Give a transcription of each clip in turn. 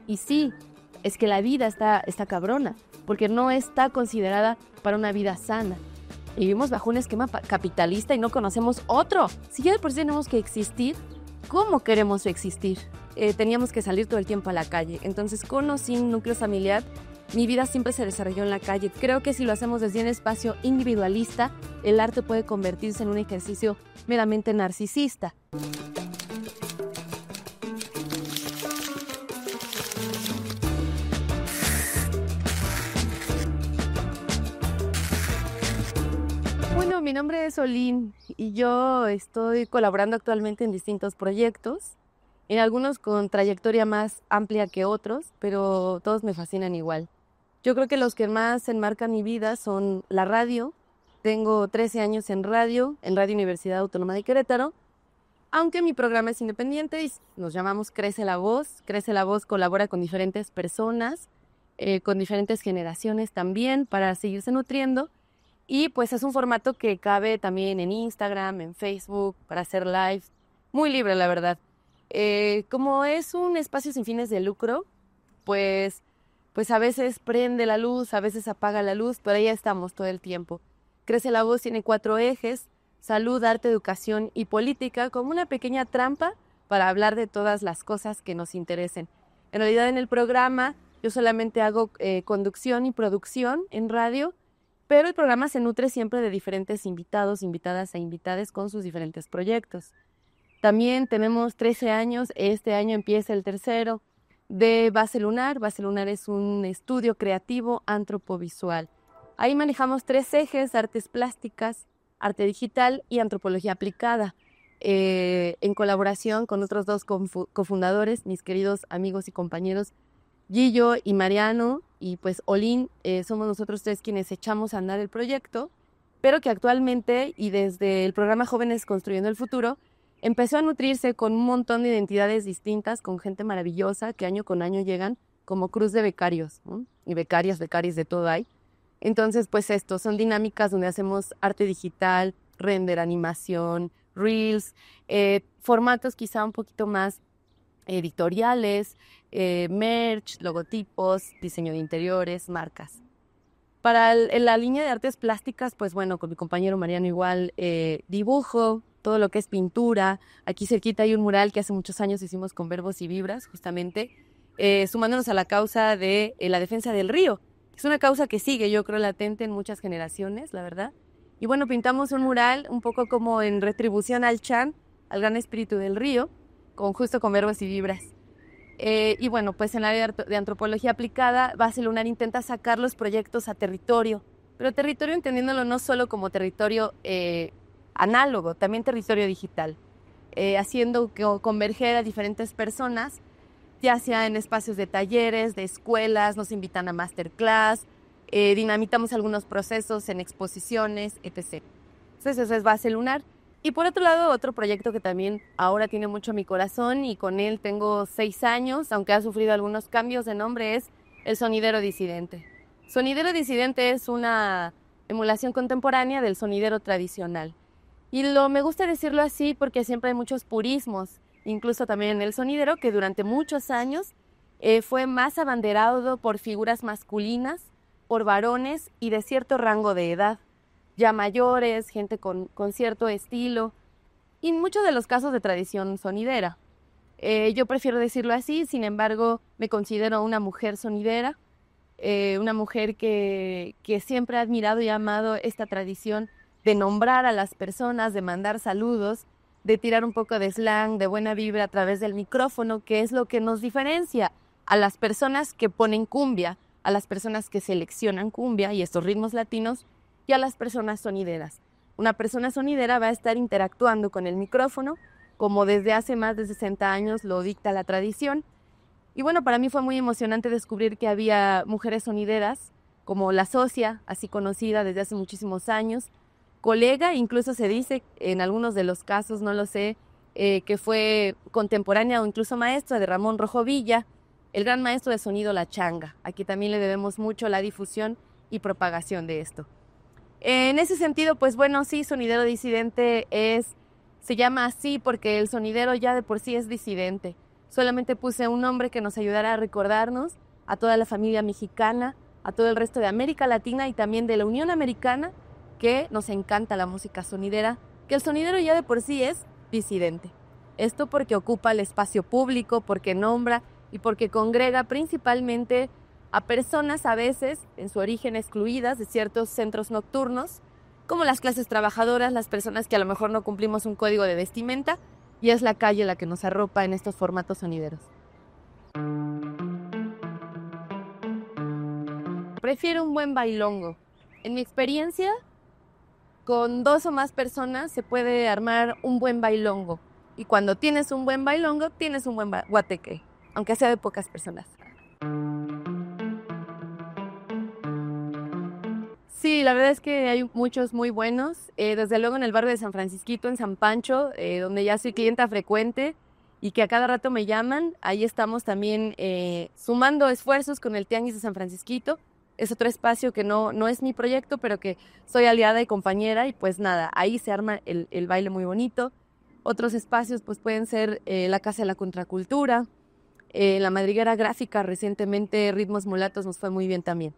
Y sí, es que la vida está cabrona, porque no está considerada para una vida sana. Y vivimos bajo un esquema capitalista y no conocemos otro. Si ya de por sí tenemos que existir, ¿cómo queremos existir? Teníamos que salir todo el tiempo a la calle. Entonces, con o sin núcleo familiar, mi vida siempre se desarrolló en la calle. Creo que si lo hacemos desde un espacio individualista, el arte puede convertirse en un ejercicio meramente narcisista. Bueno, mi nombre es Olin y yo estoy colaborando actualmente en distintos proyectos, en algunos con trayectoria más amplia que otros, pero todos me fascinan igual. Yo creo que los que más enmarcan mi vida son la radio. Tengo 13 años en Radio Universidad Autónoma de Querétaro, aunque mi programa es independiente y nos llamamos Crece la Voz. Crece la Voz colabora con diferentes personas, con diferentes generaciones también para seguirse nutriendo. Y pues es un formato que cabe también en Instagram, en Facebook, para hacer live. Muy libre, la verdad. Como es un espacio sin fines de lucro, pues a veces prende la luz, a veces apaga la luz, pero ahí estamos todo el tiempo. Crece la Voz tiene 4 ejes: salud, arte, educación y política, como una pequeña trampa para hablar de todas las cosas que nos interesen. En realidad, en el programa yo solamente hago conducción y producción en radio, pero el programa se nutre siempre de diferentes invitados, invitadas e invitades con sus diferentes proyectos. También tenemos 13 años, este año empieza el tercero, de Base Lunar. Base Lunar es un estudio creativo antropovisual. Ahí manejamos 3 ejes: artes plásticas, arte digital y antropología aplicada, en colaboración con otros 2 cofundadores, mis queridos amigos y compañeros Gillo y Mariano, y pues Olin. Somos nosotros 3 quienes echamos a andar el proyecto, pero que actualmente y desde el programa Jóvenes Construyendo el Futuro empezó a nutrirse con un montón de identidades distintas, con gente maravillosa que año con año llegan como cruz de becarios, ¿no? Y becarias de todo hay. Entonces, pues estos son dinámicas donde hacemos arte digital, render, animación, reels, formatos quizá un poquito más editoriales, merch, logotipos, diseño de interiores, marcas. En la línea de artes plásticas, pues bueno, con mi compañero Mariano igual, dibujo, todo lo que es pintura. Aquí cerquita hay un mural que hace muchos años hicimos con Verbos y Vibras, justamente, sumándonos a la causa de la defensa del río. Es una causa que sigue, yo creo, latente en muchas generaciones, la verdad. Y bueno, pintamos un mural un poco como en retribución al Chan, al gran espíritu del río, justo con Verbos y Vibras. Y bueno, pues en la área de antropología aplicada, Base Lunar intenta sacar los proyectos a territorio, pero territorio entendiéndolo no solo como territorio análogo, también territorio digital, haciendo converger a diferentes personas, ya sea en espacios de talleres, de escuelas, nos invitan a masterclass, dinamitamos algunos procesos en exposiciones, etc. Entonces eso es Base Lunar. Y por otro lado, otro proyecto que también ahora tiene mucho mi corazón y con él tengo 6 años, aunque ha sufrido algunos cambios de nombre, es El Sonidero Disidente. Sonidero Disidente es una emulación contemporánea del sonidero tradicional. Y me gusta decirlo así porque siempre hay muchos purismos, incluso también en el sonidero, que durante muchos años fue más abanderado por figuras masculinas, por varones y de cierto rango de edad, ya mayores, gente con cierto estilo, y en muchos de los casos de tradición sonidera. Yo prefiero decirlo así, sin embargo, me considero una mujer sonidera, una mujer que siempre ha admirado y amado esta tradición de nombrar a las personas, de mandar saludos, de tirar un poco de slang, de buena vibra a través del micrófono, que es lo que nos diferencia a las personas que ponen cumbia, a las personas que seleccionan cumbia y estos ritmos latinos, y a las personas sonideras. Una persona sonidera va a estar interactuando con el micrófono, como desde hace más de 60 años lo dicta la tradición. Y bueno, para mí fue muy emocionante descubrir que había mujeres sonideras, como la socia, así conocida desde hace muchísimos años, colega, incluso se dice, en algunos de los casos, no lo sé, que fue contemporánea o incluso maestra de Ramón Rojo Villa, el gran maestro de sonido La Changa. Aquí también le debemos mucho la difusión y propagación de esto. En ese sentido, pues bueno, sí, Sonidero Disidente se llama así porque el sonidero ya de por sí es disidente. Solamente puse un nombre que nos ayudara a recordarnos a toda la familia mexicana, a todo el resto de América Latina y también de la Unión Americana, que nos encanta la música sonidera, que el sonidero ya de por sí es disidente. Esto porque ocupa el espacio público, porque nombra y porque congrega principalmente a personas a veces en su origen excluidas de ciertos centros nocturnos, como las clases trabajadoras, las personas que a lo mejor no cumplimos un código de vestimenta, y es la calle la que nos arropa en estos formatos sonideros. Prefiero un buen bailongo. En mi experiencia, con 2 o más personas se puede armar un buen bailongo. Y cuando tienes un buen bailongo, tienes un buen guateque, aunque sea de pocas personas. Sí, la verdad es que hay muchos muy buenos. Desde luego en el barrio de San Francisquito, en San Pancho, donde ya soy clienta frecuente y que a cada rato me llaman. Ahí estamos también sumando esfuerzos con el Tianguis de San Francisquito. Es otro espacio que no es mi proyecto, pero que soy aliada y compañera. Y pues nada, ahí se arma el baile muy bonito. Otros espacios pues pueden ser la Casa de la Contracultura, la Madriguera Gráfica, recientemente Ritmos Mulatos nos fue muy bien también.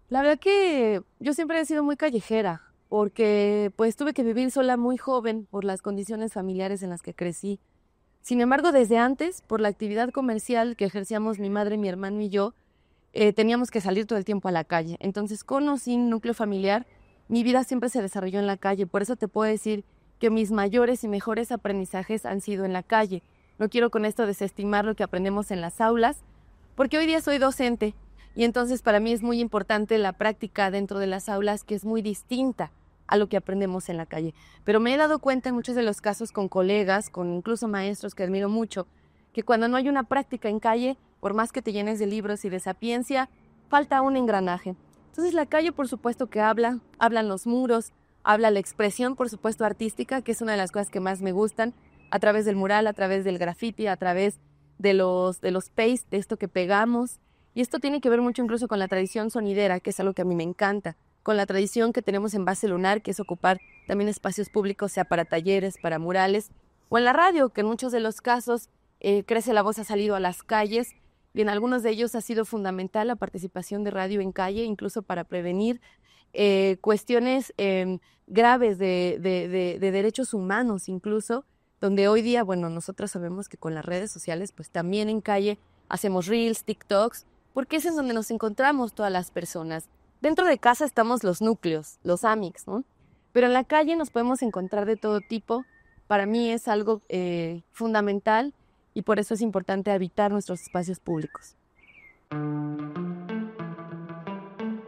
La verdad que yo siempre he sido muy callejera, porque pues tuve que vivir sola muy joven por las condiciones familiares en las que crecí. Sin embargo, desde antes, por la actividad comercial que ejercíamos mi madre, mi hermano y yo, teníamos que salir todo el tiempo a la calle. Entonces, con o sin núcleo familiar, mi vida siempre se desarrolló en la calle. Por eso te puedo decir que mis mayores y mejores aprendizajes han sido en la calle. No quiero con esto desestimar lo que aprendemos en las aulas, porque hoy día soy docente y entonces para mí es muy importante la práctica dentro de las aulas, que es muy distinta a lo que aprendemos en la calle. Pero me he dado cuenta en muchos de los casos con colegas, con incluso maestros que admiro mucho, que cuando no hay una práctica en calle, por más que te llenes de libros y de sapiencia, falta un engranaje. Entonces la calle, por supuesto que hablan los muros, habla la expresión, por supuesto, artística, que es una de las cosas que más me gustan, a través del mural, a través del graffiti, a través de los paste, de esto que pegamos. Y esto tiene que ver mucho incluso con la tradición sonidera, que es algo que a mí me encanta, con la tradición que tenemos en Base Lunar, que es ocupar también espacios públicos, sea para talleres, para murales, o en la radio, que en muchos de los casos Crece la Voz ha salido a las calles, y en algunos de ellos ha sido fundamental la participación de radio en calle, incluso para prevenir cuestiones graves de derechos humanos, incluso, donde hoy día, bueno, nosotros sabemos que con las redes sociales, pues también en calle hacemos reels, TikToks, porque ese es donde nos encontramos todas las personas. Dentro de casa estamos los núcleos, los amics, ¿no? Pero en la calle nos podemos encontrar de todo tipo. Para mí es algo fundamental y por eso es importante habitar nuestros espacios públicos.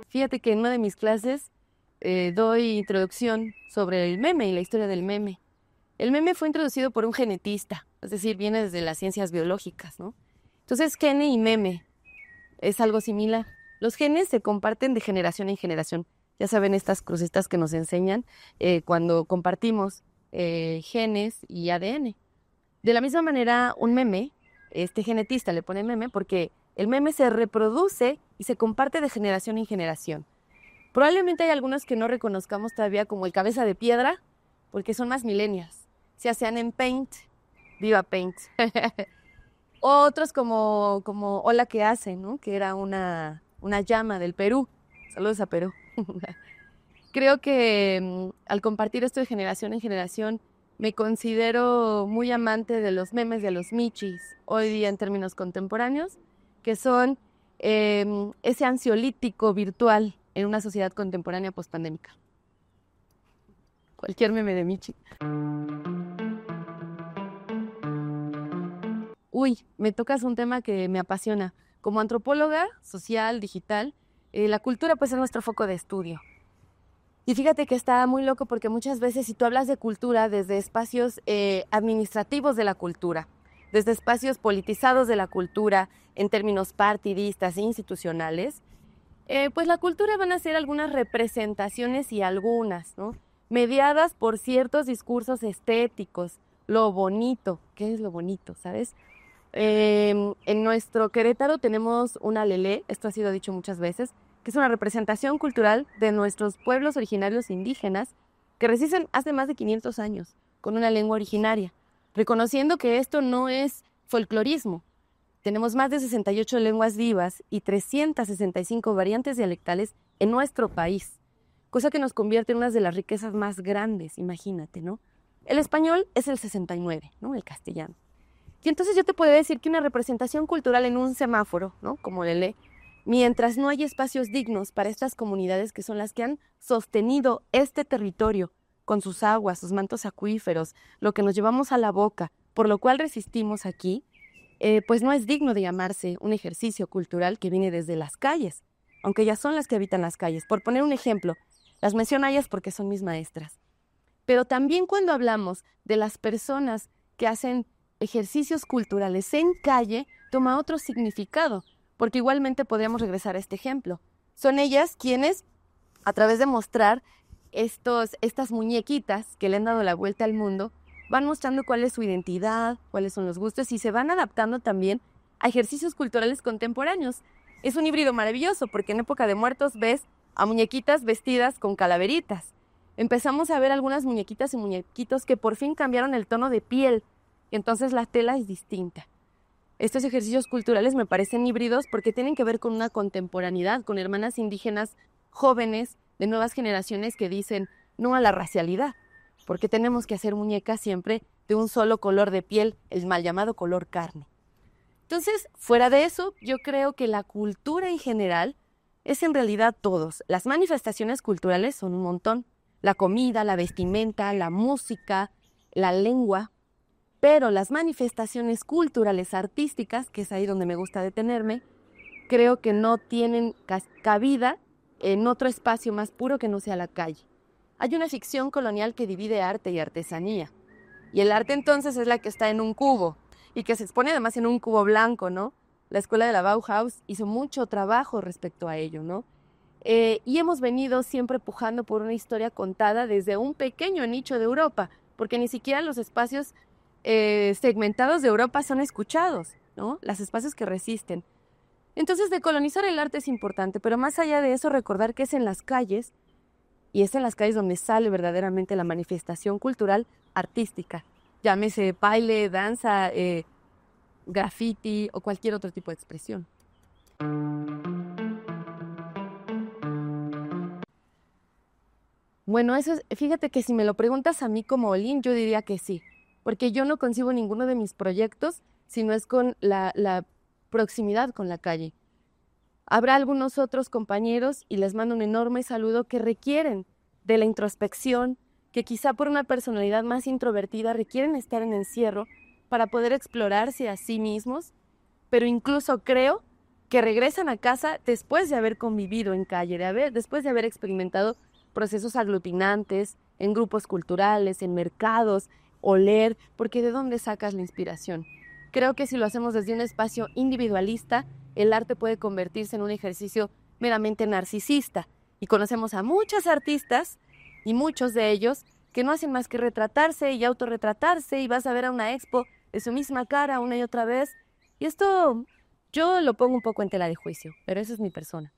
Fíjate que en una de mis clases doy introducción sobre el meme y la historia del meme. El meme fue introducido por un genetista, es decir, viene desde las ciencias biológicas, ¿no? Entonces, gene y meme es algo similar. Los genes se comparten de generación en generación. Ya saben estas crucitas que nos enseñan cuando compartimos genes y ADN. De la misma manera, un meme, este genetista le pone meme porque el meme se reproduce y se comparte de generación en generación. Probablemente hay algunos que no reconozcamos todavía como el cabeza de piedra, porque son más millennials. Se hacían en Paint, viva Paint. Otros como Hola, ¿qué hacen? ¿No? Que era una llama del Perú. Saludos a Perú. Creo que al compartir esto de generación en generación, me considero muy amante de los memes, de los michis, hoy día en términos contemporáneos, que son ese ansiolítico virtual en una sociedad contemporánea pospandémica. Cualquier meme de michi. Uy, me tocas un tema que me apasiona. Como antropóloga social, digital, la cultura pues es nuestro foco de estudio. Y fíjate que está muy loco porque muchas veces si tú hablas de cultura desde espacios administrativos de la cultura, desde espacios politizados de la cultura, en términos partidistas e institucionales, pues la cultura van a ser algunas representaciones y algunas, ¿no? Mediadas por ciertos discursos estéticos, lo bonito. ¿Qué es lo bonito, sabes? En nuestro Querétaro tenemos una lelé, esto ha sido dicho muchas veces, que es una representación cultural de nuestros pueblos originarios indígenas, que resisten hace más de 500 años, con una lengua originaria, reconociendo que esto no es folclorismo. Tenemos más de 68 lenguas vivas y 365 variantes dialectales en nuestro país, cosa que nos convierte en una de las riquezas más grandes, imagínate, ¿no? El español es el 69, ¿no? El castellano. Y entonces yo te puedo decir que una representación cultural en un semáforo, ¿no? Como le lee, mientras no hay espacios dignos para estas comunidades que son las que han sostenido este territorio con sus aguas, sus mantos acuíferos, lo que nos llevamos a la boca, por lo cual resistimos aquí, pues no es digno de llamarse un ejercicio cultural que viene desde las calles, aunque ellas son las que habitan las calles. Por poner un ejemplo, las menciono a ellas porque son mis maestras. Pero también cuando hablamos de las personas que hacen ejercicios culturales en calle, toma otro significado, porque igualmente podríamos regresar a este ejemplo. Son ellas quienes, a través de mostrar estas muñequitas que le han dado la vuelta al mundo, van mostrando cuál es su identidad, cuáles son los gustos y se van adaptando también a ejercicios culturales contemporáneos. Es un híbrido maravilloso porque en época de muertos ves a muñequitas vestidas con calaveritas. Empezamos a ver algunas muñequitas y muñequitos que por fin cambiaron el tono de piel, entonces la tela es distinta. Estos ejercicios culturales me parecen híbridos porque tienen que ver con una contemporaneidad, con hermanas indígenas jóvenes de nuevas generaciones que dicen no a la racialidad, porque tenemos que hacer muñecas siempre de un solo color de piel, el mal llamado color carne. Entonces, fuera de eso, yo creo que la cultura en general es en realidad todos. Las manifestaciones culturales son un montón. La comida, la vestimenta, la música, la lengua. Pero las manifestaciones culturales artísticas, que es ahí donde me gusta detenerme, creo que no tienen cabida en otro espacio más puro que no sea la calle. Hay una ficción colonial que divide arte y artesanía. Y el arte entonces es la que está en un cubo y que se expone además en un cubo blanco, ¿no? La escuela de la Bauhaus hizo mucho trabajo respecto a ello, ¿no? Y hemos venido siempre pujando por una historia contada desde un pequeño nicho de Europa, porque ni siquiera los espacios segmentados de Europa son escuchados, ¿no? Los espacios que resisten. Entonces, decolonizar el arte es importante, pero más allá de eso, recordar que es en las calles, y es en las calles donde sale verdaderamente la manifestación cultural artística. Llámese baile, danza, graffiti o cualquier otro tipo de expresión. Bueno, fíjate que si me lo preguntas a mí como Olin, yo diría que sí, porque yo no concibo ninguno de mis proyectos si no es con la proximidad con la calle. Habrá algunos otros compañeros, y les mando un enorme saludo, que requieren de la introspección, que quizá por una personalidad más introvertida requieren estar en encierro para poder explorarse a sí mismos, pero incluso creo que regresan a casa después de haber convivido en calle, después de haber experimentado procesos aglutinantes en grupos culturales, en mercados, oler, porque ¿de dónde sacas la inspiración? Creo que si lo hacemos desde un espacio individualista, el arte puede convertirse en un ejercicio meramente narcisista. Y conocemos a muchos artistas, y muchos de ellos, que no hacen más que retratarse y autorretratarse, y vas a ver a una expo de su misma cara una y otra vez. Y esto yo lo pongo un poco en tela de juicio, pero esa es mi persona.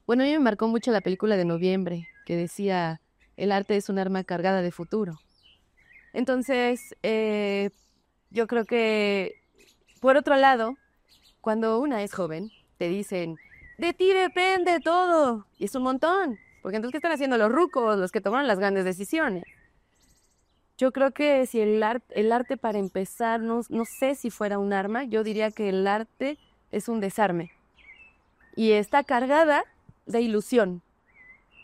Bueno, a mí me marcó mucho la película de Noviembre, que decía, el arte es un arma cargada de futuro. Entonces, yo creo que, por otro lado, cuando una es joven, te dicen, de ti depende todo. Y es un montón, porque entonces, ¿qué están haciendo los rucos, los que tomaron las grandes decisiones? Yo creo que si el arte para empezar, no sé si fuera un arma, yo diría que el arte es un desarme. Y está cargada de ilusión.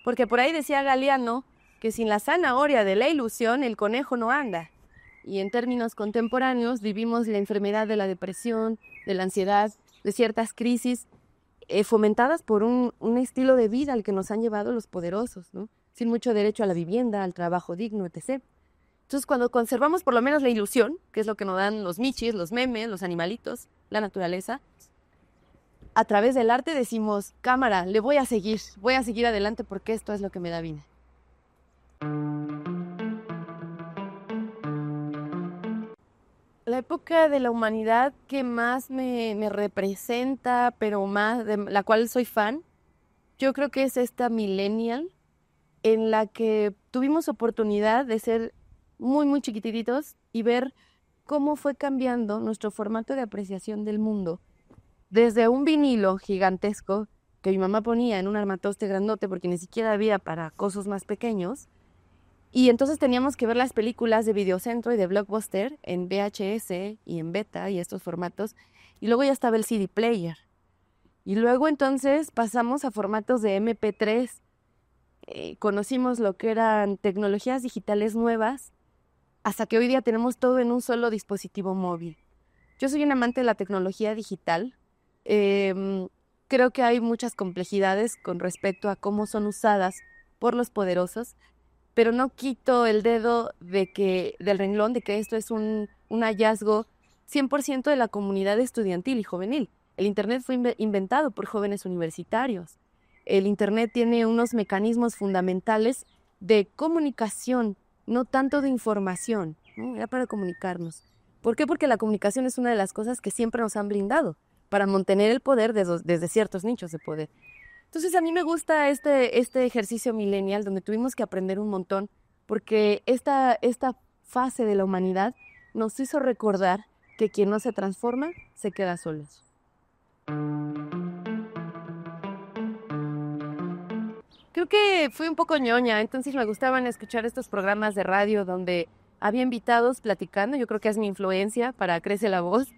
Porque por ahí decía Galeano que sin la zanahoria de la ilusión el conejo no anda. Y en términos contemporáneos vivimos la enfermedad de la depresión, de la ansiedad, de ciertas crisis fomentadas por un estilo de vida al que nos han llevado los poderosos, ¿no? Sin mucho derecho a la vivienda, al trabajo digno, etc. Entonces, cuando conservamos por lo menos la ilusión, que es lo que nos dan los michis, los memes, los animalitos, la naturaleza, a través del arte decimos, cámara, le voy a seguir adelante porque esto es lo que me da vida. La época de la humanidad que más me representa, pero más de la cual soy fan, Yo creo que es esta millennial en la que tuvimos oportunidad de ser muy, muy chiquititos y ver cómo fue cambiando nuestro formato de apreciación del mundo. Desde un vinilo gigantesco que mi mamá ponía en un armatoste grandote porque ni siquiera había para cosas más pequeños. Y entonces teníamos que ver las películas de Videocentro y de Blockbuster en VHS y en Beta y estos formatos. Y luego ya estaba el CD player. Y luego entonces pasamos a formatos de MP3. Conocimos lo que eran tecnologías digitales nuevas hasta que hoy día tenemos todo en un solo dispositivo móvil. Yo soy un amante de la tecnología digital. Creo que hay muchas complejidades con respecto a cómo son usadas por los poderosos, pero no quito el dedo del renglón de que esto es un hallazgo 100% de la comunidad estudiantil y juvenil. El Internet fue inventado por jóvenes universitarios. El Internet tiene unos mecanismos fundamentales de comunicación, no tanto de información, ¿no? Era para comunicarnos. ¿Por qué? Porque la comunicación es una de las cosas que siempre nos han brindado para mantener el poder desde ciertos nichos de poder. Entonces a mí me gusta este ejercicio millennial donde tuvimos que aprender un montón porque esta fase de la humanidad nos hizo recordar que quien no se transforma se queda solo. Creo que fui un poco ñoña, entonces me gustaban escuchar estos programas de radio donde había invitados platicando, yo creo que es mi influencia para Crece la Voz,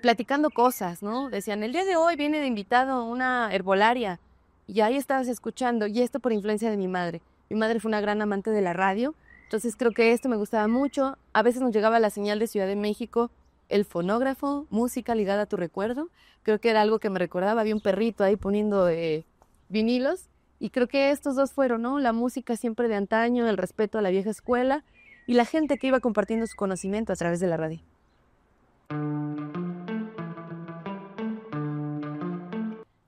platicando cosas, ¿no? Decían, el día de hoy viene de invitado una herbolaria, y ahí estabas escuchando, y esto por influencia de mi madre. Mi madre fue una gran amante de la radio, entonces creo que esto me gustaba mucho. A veces nos llegaba la señal de Ciudad de México, el fonógrafo, música ligada a tu recuerdo. Creo que era algo que me recordaba, había un perrito ahí poniendo vinilos, y creo que estos dos fueron, ¿no? La música siempre de antaño, el respeto a la vieja escuela, y la gente que iba compartiendo su conocimiento a través de la radio.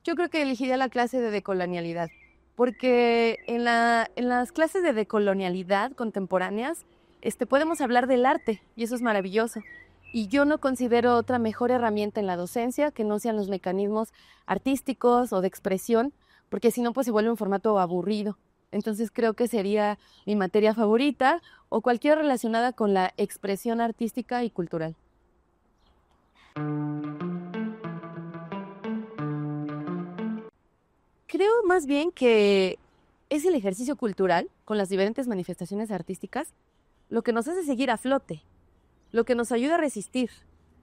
Yo creo que elegiría la clase de decolonialidad, porque en las clases de decolonialidad contemporáneas podemos hablar del arte, y eso es maravilloso. Y yo no considero otra mejor herramienta en la docencia que no sean los mecanismos artísticos o de expresión, porque si no, pues se vuelve un formato aburrido. Entonces creo que sería mi materia favorita o cualquiera relacionada con la expresión artística y cultural. Creo más bien que es el ejercicio cultural con las diferentes manifestaciones artísticas lo que nos hace seguir a flote, lo que nos ayuda a resistir,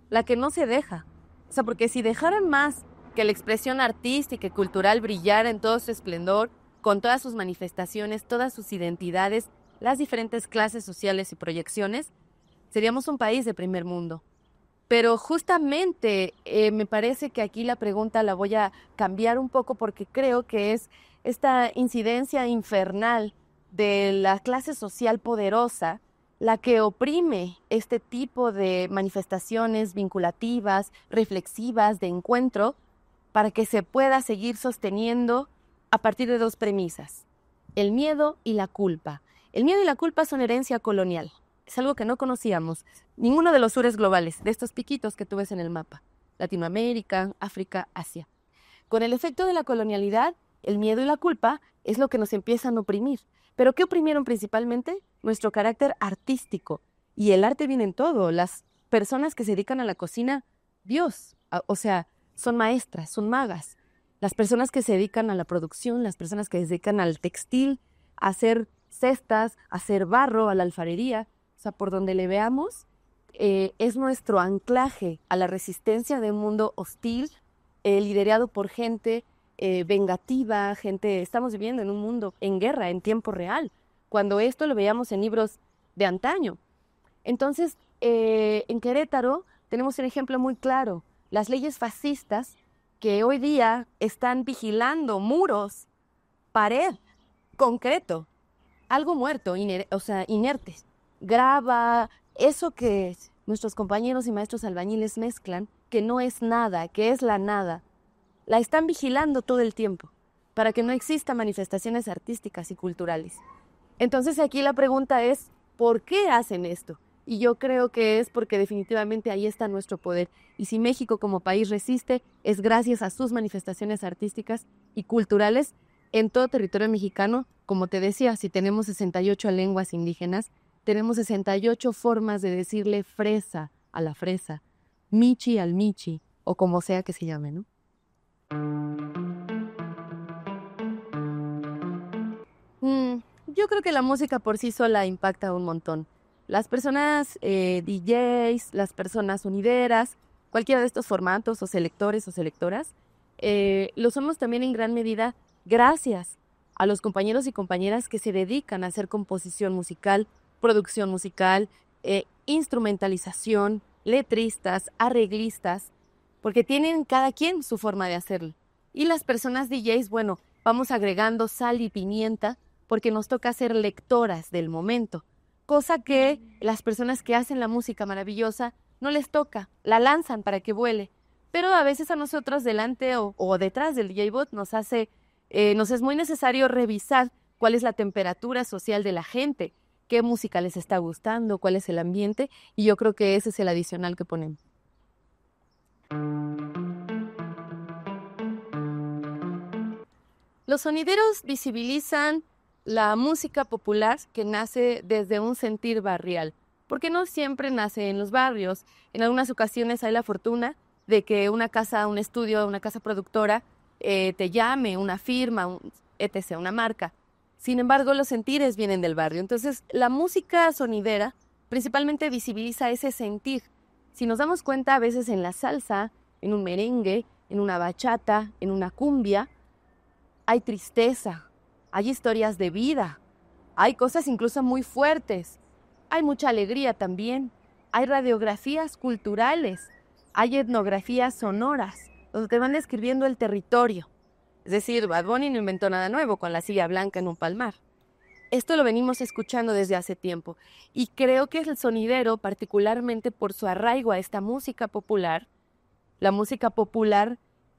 la que no se deja. O sea, porque si dejaran más que la expresión artística y cultural brillara en todo su esplendor, con todas sus manifestaciones, todas sus identidades, las diferentes clases sociales y proyecciones, seríamos un país de primer mundo. Pero justamente me parece que aquí la pregunta la voy a cambiar un poco porque creo que es esta incidencia infernal de la clase social poderosa la que oprime este tipo de manifestaciones vinculativas, reflexivas, de encuentro, para que se pueda seguir sosteniendo a partir de dos premisas: el miedo y la culpa. El miedo y la culpa son herencia colonial. Es algo que no conocíamos. Ninguno de los sures globales, de estos piquitos que tú ves en el mapa. Latinoamérica, África, Asia. Con el efecto de la colonialidad, el miedo y la culpa es lo que nos empiezan a oprimir. ¿Pero qué oprimieron principalmente? Nuestro carácter artístico. Y el arte viene en todo. Las personas que se dedican a la cocina, Dios, o sea, son maestras, son magas. Las personas que se dedican a la producción, las personas que se dedican al textil, a hacer cestas, a hacer barro, a la alfarería, o sea, por donde le veamos, es nuestro anclaje a la resistencia de un mundo hostil, liderado por gente vengativa, estamos viviendo en un mundo en guerra, en tiempo real, cuando esto lo veíamos en libros de antaño. Entonces, en Querétaro tenemos un ejemplo muy claro: las leyes fascistas que hoy día están vigilando muros, pared, concreto, algo muerto, inerte, grava, eso que nuestros compañeros y maestros albañiles mezclan, que no es nada, que es la nada, la están vigilando todo el tiempo para que no existan manifestaciones artísticas y culturales. Entonces aquí la pregunta es, ¿por qué hacen esto? Y yo creo que es porque definitivamente ahí está nuestro poder. Y si México como país resiste, es gracias a sus manifestaciones artísticas y culturales en todo territorio mexicano, como te decía, si tenemos 68 lenguas indígenas, tenemos 68 formas de decirle fresa a la fresa, michi al michi, o como sea que se llame, ¿no? Yo creo que la música por sí sola impacta un montón. Las personas DJs, las personas sonideras, cualquiera de estos formatos o selectores o selectoras, lo somos también en gran medida gracias a los compañeros y compañeras que se dedican a hacer composición musical, producción musical, instrumentalización, letristas, arreglistas, porque tienen cada quien su forma de hacerlo. Y las personas DJs, bueno, vamos agregando sal y pimienta porque nos toca ser lectoras del momento, cosa que las personas que hacen la música maravillosa no les toca, la lanzan para que vuele, pero a veces a nosotros delante o detrás del DJ bot nos es muy necesario revisar cuál es la temperatura social de la gente, qué música les está gustando, cuál es el ambiente, y yo creo que ese es el adicional que ponemos. Los sonideros visibilizan la música popular que nace desde un sentir barrial, porque no siempre nace en los barrios. En algunas ocasiones hay la fortuna de que una casa, un estudio, una casa productora te llame, una firma, etc., una marca. Sin embargo, los sentires vienen del barrio. Entonces, la música sonidera principalmente visibiliza ese sentir. Si nos damos cuenta, a veces en la salsa, en un merengue, en una bachata, en una cumbia, hay tristeza, hay historias de vida, hay cosas incluso muy fuertes, hay mucha alegría también, hay radiografías culturales, hay etnografías sonoras, donde te van describiendo el territorio. Es decir, Bad Bunny no inventó nada nuevo con la silla blanca en un palmar. Esto lo venimos escuchando desde hace tiempo y creo que el sonidero, particularmente por su arraigo a esta música popular, la música popular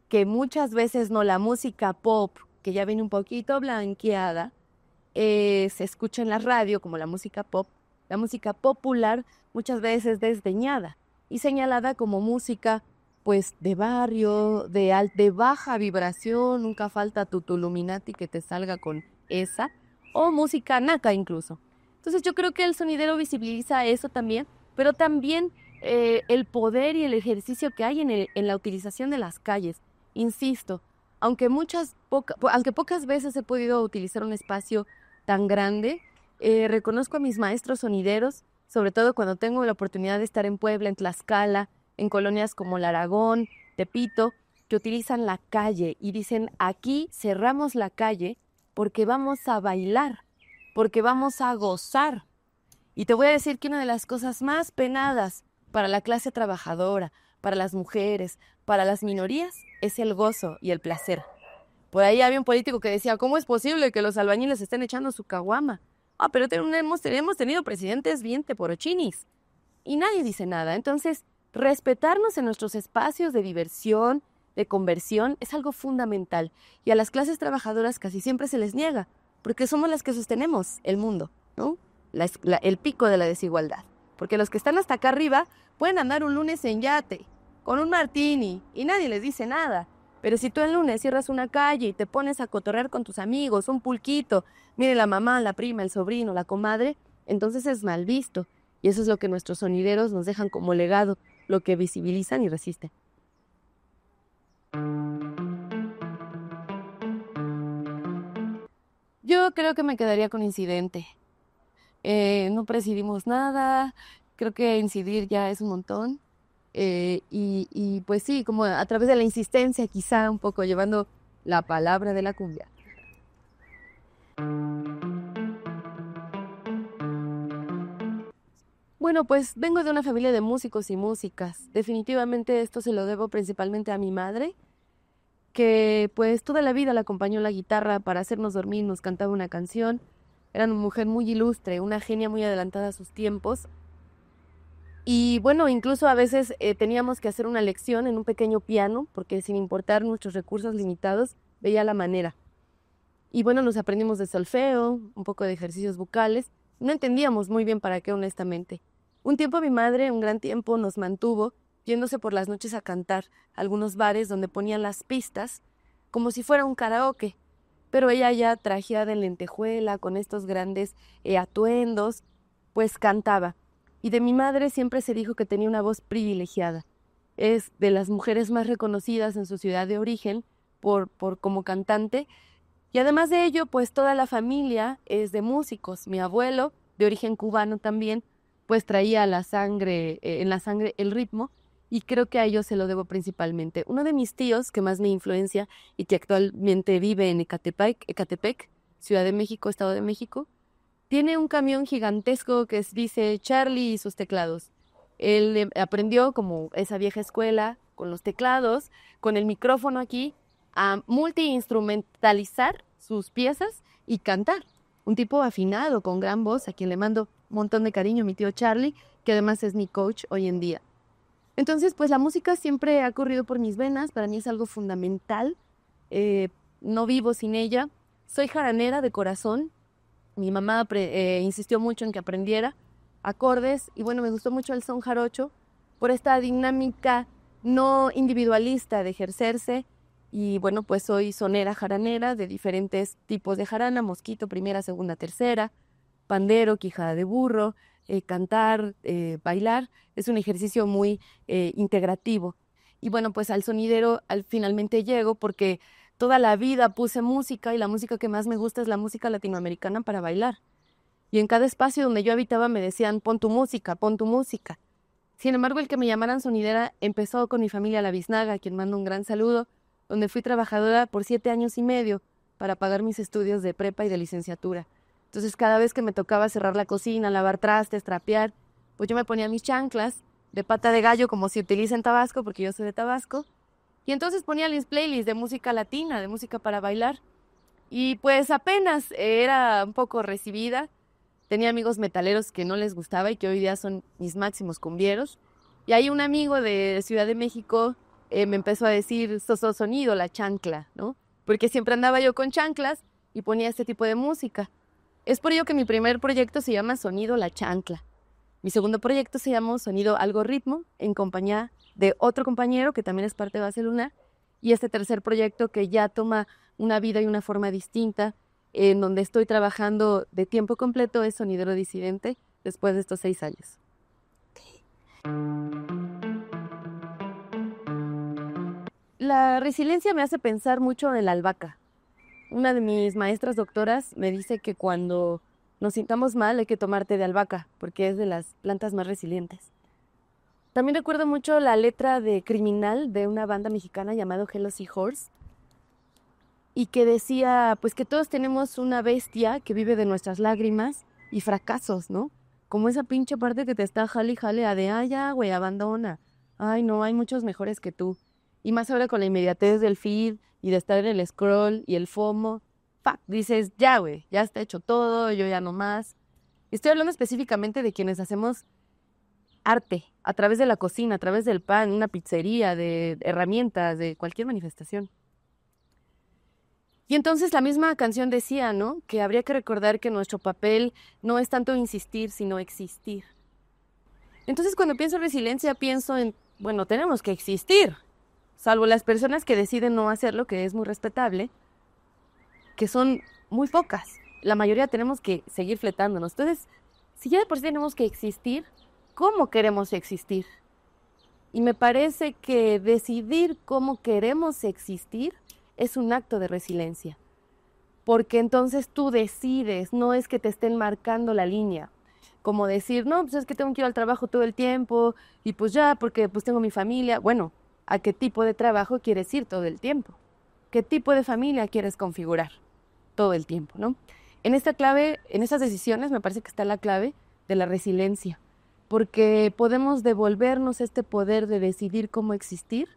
que muchas veces no la música pop, que ya viene un poquito blanqueada, se escucha en la radio como la música pop, la música popular muchas veces desdeñada y señalada como música pues de barrio, de baja vibración, nunca falta tu Tuluminati que te salga con esa, o música naca incluso. Entonces yo creo que el sonidero visibiliza eso también, pero también el poder y el ejercicio que hay en la utilización de las calles. Insisto, aunque pocas veces he podido utilizar un espacio tan grande, reconozco a mis maestros sonideros, sobre todo cuando tengo la oportunidad de estar en Puebla, en Tlaxcala, en colonias como La Aragón, Tepito, que utilizan la calle y dicen, aquí cerramos la calle porque vamos a bailar, porque vamos a gozar. Y te voy a decir que una de las cosas más penadas para la clase trabajadora, para las mujeres, para las minorías, es el gozo y el placer. Por ahí había un político que decía, ¿cómo es posible que los albañiles estén echando su caguama? Pero hemos tenido presidentes bien teporochinis. Y nadie dice nada. Entonces, respetarnos en nuestros espacios de diversión, de conversión, es algo fundamental. Y a las clases trabajadoras casi siempre se les niega, porque somos las que sostenemos el mundo, ¿no? El pico de la desigualdad. Porque los que están hasta acá arriba pueden andar un lunes en yate, con un martini, y nadie les dice nada. Pero si tú el lunes cierras una calle y te pones a cotorrear con tus amigos, un pulquito, mire la mamá, la prima, el sobrino, la comadre, entonces es mal visto. Y eso es lo que nuestros sonideros nos dejan como legado, lo que visibilizan y resisten. Yo creo que me quedaría con incidente. No presidimos nada, creo que incidir ya es un montón. Y pues sí, como a través de la insistencia, quizá un poco llevando la palabra de la cumbia. Bueno, pues vengo de una familia de músicos y músicas. Definitivamente esto se lo debo principalmente a mi madre, que pues toda la vida le acompañó la guitarra para hacernos dormir, nos cantaba una canción. Era una mujer muy ilustre, una genia muy adelantada a sus tiempos. Y bueno, incluso a veces teníamos que hacer una lección en un pequeño piano, porque sin importar nuestros recursos limitados, veía la manera. Y bueno, nos aprendimos de solfeo, un poco de ejercicios vocales. No entendíamos muy bien para qué, honestamente. Un tiempo mi madre, un gran tiempo, nos mantuvo yéndose por las noches a cantar a algunos bares donde ponían las pistas como si fuera un karaoke. pero ella ya trajeada en lentejuela, con estos grandes atuendos, pues cantaba. Y de mi madre siempre se dijo que tenía una voz privilegiada. Es de las mujeres más reconocidas en su ciudad de origen por como cantante. Y además de ello, pues toda la familia es de músicos. Mi abuelo, de origen cubano también, pues traía la sangre, en la sangre el ritmo, y creo que a ellos se lo debo principalmente. Uno de mis tíos que más me influencia y que actualmente vive en Ecatepec, Ciudad de México, Estado de México, tiene un camión gigantesco que dice Charlie y sus teclados. Él aprendió como esa vieja escuela, con los teclados, con el micrófono aquí, a multiinstrumentalizar sus piezas y cantar. Un tipo afinado, con gran voz, a quien le mando un montón de cariño, mi tío Charlie, que además es mi coach hoy en día. Entonces, pues la música siempre ha corrido por mis venas, para mí es algo fundamental, no vivo sin ella. Soy jaranera de corazón, mi mamá insistió mucho en que aprendiera acordes y bueno, me gustó mucho el son jarocho por esta dinámica no individualista de ejercerse y bueno, pues soy sonera jaranera de diferentes tipos de jarana, mosquito, primera, segunda, tercera, pandero, quijada de burro, cantar, bailar, es un ejercicio muy integrativo. Y bueno, pues al sonidero finalmente llego porque toda la vida puse música y la música que más me gusta es la música latinoamericana para bailar. Y en cada espacio donde yo habitaba me decían, pon tu música, pon tu música. Sin embargo, el que me llamaran sonidera empezó con mi familia La Biznaga, a quien mando un gran saludo, donde fui trabajadora por 7 años y medio para pagar mis estudios de prepa y de licenciatura. Entonces, cada vez que me tocaba cerrar la cocina, lavar trastes, trapear, pues yo me ponía mis chanclas de pata de gallo, como se utiliza en Tabasco, porque yo soy de Tabasco, y entonces ponía mis playlists de música latina, de música para bailar. Y pues apenas era un poco recibida. Tenía amigos metaleros que no les gustaba y que hoy día son mis máximos cumbieros. Y ahí un amigo de Ciudad de México me empezó a decir, sonido, la chancla, ¿no? Porque siempre andaba yo con chanclas y ponía este tipo de música. Es por ello que mi primer proyecto se llama Sonido La Chancla. Mi segundo proyecto se llama Sonido Algo Ritmo, en compañía de otro compañero que también es parte de Base Lunar. Y este tercer proyecto que ya toma una vida y una forma distinta, en donde estoy trabajando de tiempo completo, es Sonidero Disidente, después de estos 6 años. La resiliencia me hace pensar mucho en la albahaca. Una de mis maestras doctoras me dice que cuando nos sintamos mal hay que tomar té de albahaca, porque es de las plantas más resilientes. También recuerdo mucho la letra de Criminal de una banda mexicana llamada Hello Seahorse, y que decía, pues que todos tenemos una bestia que vive de nuestras lágrimas y fracasos, ¿no? Como esa pinche parte que te está jale y jale a de, ay, ya, güey, abandona. Ay, no, hay muchos mejores que tú. Y más ahora con la inmediatez del feed y de estar en el scroll y el FOMO. Fuck, dices, ya, güey, ya está hecho todo, yo ya no más. Estoy hablando específicamente de quienes hacemos arte a través de la cocina, a través del pan, una pizzería, de herramientas, de cualquier manifestación. Y entonces la misma canción decía, ¿no? Que habría que recordar que nuestro papel no es tanto insistir, sino existir. Entonces cuando pienso en resiliencia, pienso en, bueno, tenemos que existir, salvo las personas que deciden no hacerlo, que es muy respetable, que son muy pocas. La mayoría tenemos que seguir fletándonos. Entonces, si ya de por sí tenemos que existir, ¿cómo queremos existir? Y me parece que decidir cómo queremos existir es un acto de resiliencia, porque entonces tú decides, no es que te estén marcando la línea, como decir, no, pues es que tengo que ir al trabajo todo el tiempo, y pues ya, porque pues tengo mi familia. Bueno, ¿a qué tipo de trabajo quieres ir todo el tiempo? ¿Qué tipo de familia quieres configurar todo el tiempo, no? En esta clave, en estas decisiones, me parece que está la clave de la resiliencia, porque podemos devolvernos este poder de decidir cómo existir,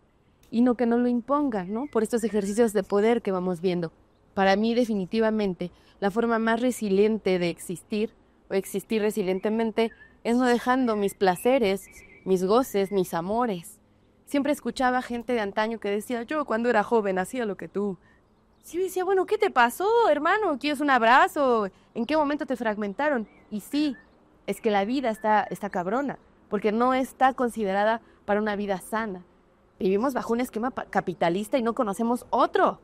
y no que no lo impongan, ¿no? Por estos ejercicios de poder que vamos viendo. Para mí, definitivamente, la forma más resiliente de existir, o existir resilientemente, es no dejando mis placeres, mis goces, mis amores. Siempre escuchaba gente de antaño que decía, yo cuando era joven hacía lo que tú. Sí, decía, bueno, ¿qué te pasó, hermano? ¿Quieres un abrazo? ¿En qué momento te fragmentaron? Y sí, es que la vida está cabrona, porque no está considerada para una vida sana. Vivimos bajo un esquema capitalista y no conocemos otro.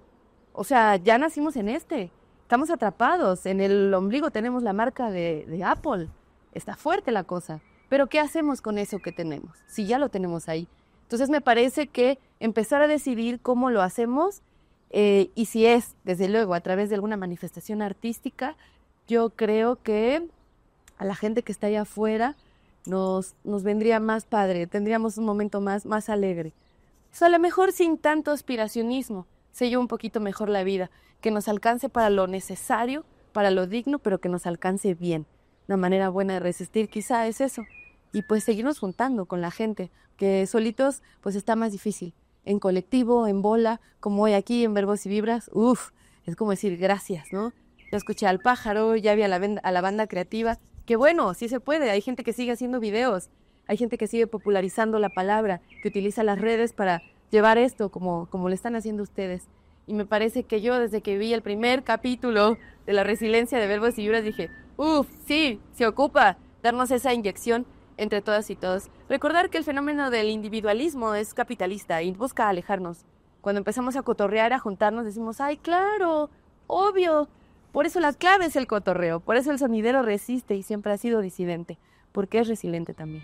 O sea, ya nacimos en estamos atrapados, en el ombligo tenemos la marca de Apple, está fuerte la cosa, pero ¿qué hacemos con eso que tenemos? Si ya lo tenemos ahí. Entonces me parece que empezar a decidir cómo lo hacemos y si es, desde luego, a través de alguna manifestación artística, yo creo que a la gente que está allá afuera nos vendría más padre, tendríamos un momento más alegre. O sea, a lo mejor sin tanto aspiracionismo, sé yo un poquito mejor la vida, que nos alcance para lo necesario, para lo digno, pero que nos alcance bien. Una manera buena de resistir quizá es eso. Y pues seguirnos juntando con la gente, que solitos pues está más difícil. En colectivo, en bola, como hoy aquí en Verbos y Vibras, es como decir gracias, ¿no? Ya escuché al pájaro, ya vi a la banda creativa. Que bueno, sí se puede, hay gente que sigue haciendo videos, hay gente que sigue popularizando la palabra, que utiliza las redes para llevar esto como lo están haciendo ustedes. Y me parece que yo, desde que vi el primer capítulo de la resiliencia de Verbos y Vibras, dije, sí, se ocupa darnos esa inyección entre todas y todos. Recordar que el fenómeno del individualismo es capitalista y busca alejarnos. Cuando empezamos a cotorrear, a juntarnos, decimos, ay, claro, obvio. Por eso la clave es el cotorreo, por eso el sonidero resiste y siempre ha sido disidente, porque es resiliente también.